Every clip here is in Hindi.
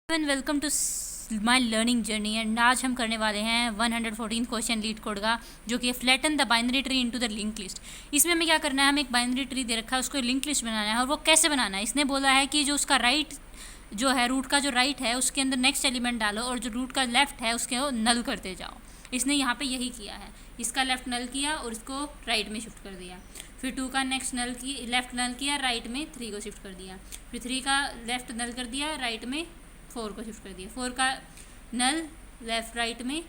Welcome to my learning journey and आज हम करने वाले हैं 114 क्वेश्चन लीड कोड का, जो कि flatten the binary tree into the link list. इसमें हमें क्या करना है, हमें एक बाइनरी ट्री दे रखा है, उसको लिंक लिस्ट बनाना है। और वो कैसे बनाना है, इसने बोला है कि जो उसका राइट जो है, रूट का जो राइट है उसके अंदर नेक्स्ट एलिमेंट डालो और जो रूट का लेफ्ट है उसके नल करते जाओ। इसने यहाँ पे यही किया है, इसका लेफ्ट नल किया और इसको राइट में शिफ्ट कर दिया। फिर 2 का नेक्स्ट नल की लेफ्ट नल किया, राइट में 3 को शिफ्ट कर दिया। फिर 3 का लेफ्ट नल कर दिया, राइट में 4 को शिफ्ट कर दिया। 4 का नल लेफ्ट राइट में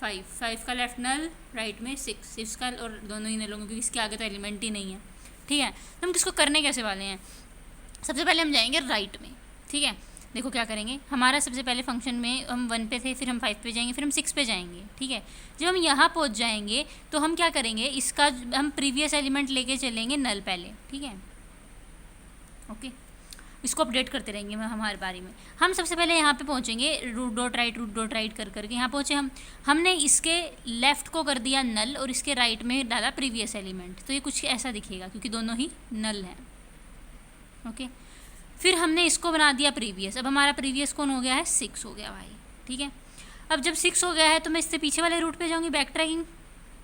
5 का लेफ्ट नल राइट में 6 का, और दोनों ही नल होंगे क्योंकि इसके आगे तो एलिमेंट ही नहीं है। ठीक है, तो हम किसको करने कैसे वाले हैं, सबसे पहले हम जाएंगे राइट में। ठीक है, देखो क्या करेंगे, हमारा सबसे पहले फंक्शन में हम 1 पे थे, फिर हम 5 पे जाएंगे, फिर हम 6 पे जाएंगे। ठीक है, जब हम यहाँ पहुँच जाएंगे तो हम क्या करेंगे, इसका हम प्रीवियस एलिमेंट लेके चलेंगे नल पहले। ठीक है, ओके, इसको अपडेट करते रहेंगे हमारे बारे में। हम सबसे पहले यहाँ पे पहुँचेंगे, रूट डॉट राइट कर करके यहाँ पहुँचे हमने इसके लेफ़्ट को कर दिया नल और इसके राइट में डाला प्रीवियस एलिमेंट, तो ये कुछ ऐसा दिखेगा क्योंकि दोनों ही नल हैं। ओके, फिर हमने इसको बना दिया प्रीवियस। अब हमारा प्रीवियस कौन हो गया है, 6 हो गया भाई। ठीक है, अब जब 6 हो गया है तो मैं इससे पीछे वाले रूट पे जाऊँगी, बैक ट्रैकिंग।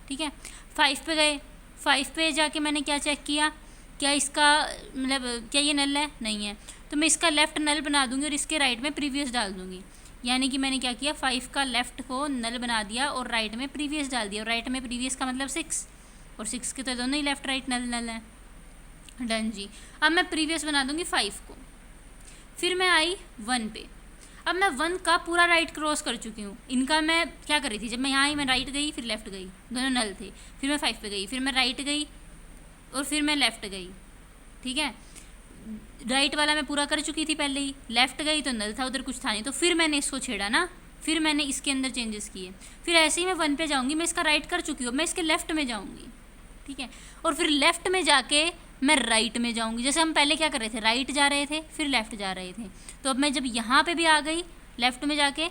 ठीक है, 5 पे गए, 5 पे जाके मैंने क्या चेक किया, क्या इसका मतलब क्या ये नल है, नहीं है, तो मैं इसका लेफ़्ट नल बना दूंगी और इसके राइट में प्रीवियस डाल दूंगी। यानी कि मैंने क्या किया, 5 का लेफ़्ट को नल बना दिया और राइट में प्रीवियस डाल दिया। और राइट में प्रीवियस का मतलब 6, और 6 के तो दोनों ही लेफ़्ट राइट नल है। डन जी। अब मैं प्रीवियस बना दूंगी 5 को, फिर मैं आई 1 पे। अब मैं 1 का पूरा राइट क्रॉस कर चुकी हूँ। इनका मैं क्या कर रही थी, जब मैं यहाँ आई मैं राइट गई फिर लेफ़्ट गई, दोनों नल थे। फिर मैं 5 पे गई, फिर मैं राइट गई और फिर मैं लेफ़्ट गई। ठीक है, राइट वाला मैं पूरा कर चुकी थी पहले ही, लेफ़्ट गई तो नल था, उधर कुछ था नहीं, तो फिर मैंने इसको छेड़ा ना, फिर मैंने इसके अंदर चेंजेस किए। फिर ऐसे ही मैं 1 पे जाऊँगी, मैं इसका राइट कर चुकी हूँ, मैं इसके लेफ़्ट में जाऊँगी। ठीक है, और फिर लेफ़्ट में जाके मैं राइट में जाऊँगी। जैसे हम पहले क्या कर रहे थे, राइट जा रहे थे फिर लेफ़्ट जा रहे थे, तो अब मैं जब यहाँ पर भी आ गई लेफ़्ट में जाके,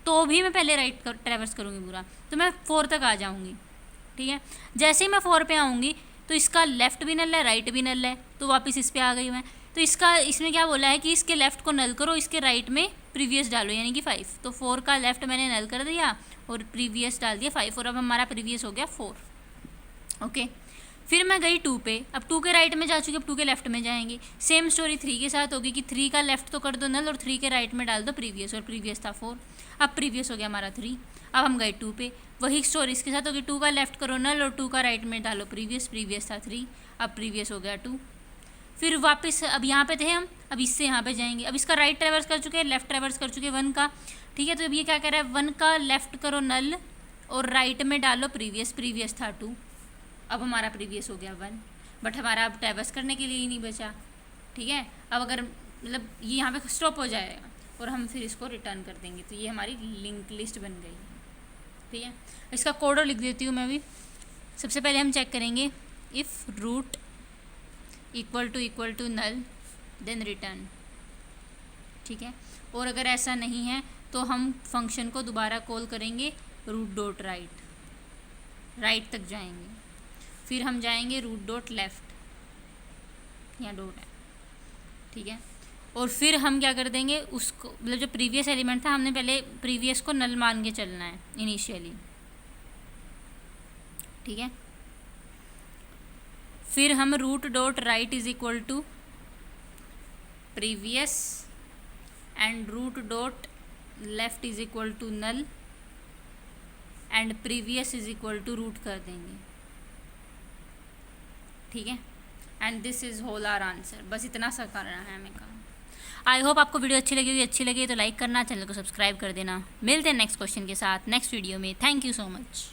तो भी मैं पहले राइट ट्रैवर्स करूँगी पूरा, तो मैं 4 तक आ जाऊँगी। ठीक है, जैसे ही मैं 4 पे आऊँगी तो इसका लेफ़्ट भी नल है राइट भी नल है, तो वापस इस पे आ गई मैं। तो इसमें क्या बोला है कि इसके लेफ़्ट को नल करो, इसके राइट में प्रीवियस डालो, यानी कि 5। तो 4 का लेफ़्ट मैंने नल कर दिया और प्रीवियस डाल दिया 5, और अब हमारा प्रीवियस हो गया 4। ओके, फिर मैं गई 2 पे। अब 2 के राइट में जा चुकी, अब 2 के लेफ़्ट में जाएंगे। सेम स्टोरी 3 के साथ होगी कि 3 का लेफ़्ट तो कर दो नल और 3 के राइट में डाल दो प्रीवियस, और प्रीवियस था 4। अब प्रीवियस हो गया हमारा 3। अब हम गए 2 पे, वही स्टोरी इसके साथ होगी, 2 का लेफ़्ट करो नल और 2 का राइट में डालो प्रीवियस था 3, अब प्रीवियस हो गया 2। फिर वापस अब यहाँ पे थे हम, अब इससे यहाँ पे जाएंगे। अब इसका राइट ट्रैवर्स कर चुके हैं, लेफ़्ट ट्रैवर्स कर चुके हैं 1 का। ठीक है, तो अब ये क्या कह रहा है, 1 का लेफ़्ट करो नल और राइट में डालो प्रीवियस था 2। अब हमारा प्रीवियस हो गया 1, बट हमारा अब ट्रैवर्स करने के लिए ही नहीं बचा। ठीक है, अब अगर मतलब ये यहाँ पे स्टॉप हो जाएगा और हम फिर इसको रिटर्न कर देंगे, तो ये हमारी लिंक लिस्ट बन गई है। ठीक है, इसका कोड लिख देती हूँ मैं भी। सबसे पहले हम चेक करेंगे, if root equal to null then return. ठीक है, और अगर ऐसा नहीं है तो हम फंक्शन को दोबारा कॉल करेंगे, रूट डॉट राइट तक जाएंगे, फिर हम जाएंगे रूट डॉट लेफ़्ट, यहाँ डॉट है। ठीक है, और फिर हम क्या कर देंगे, उसको मतलब जो प्रीवियस एलिमेंट था, हमने पहले प्रीवियस को नल मान के चलना है इनिशियली। ठीक है, फिर हम root dot right is equal to previous and root dot left is equal to null and previous is equal to root कर देंगे। ठीक है, and this is whole our answer. बस इतना सा करना है हमें काम। आई होप आपको वीडियो अच्छी लगी होगी, अच्छी लगी तो लाइक करना, चैनल को सब्सक्राइब कर देना। मिलते हैं नेक्स्ट क्वेश्चन के साथ नेक्स्ट वीडियो में। Thank you so much.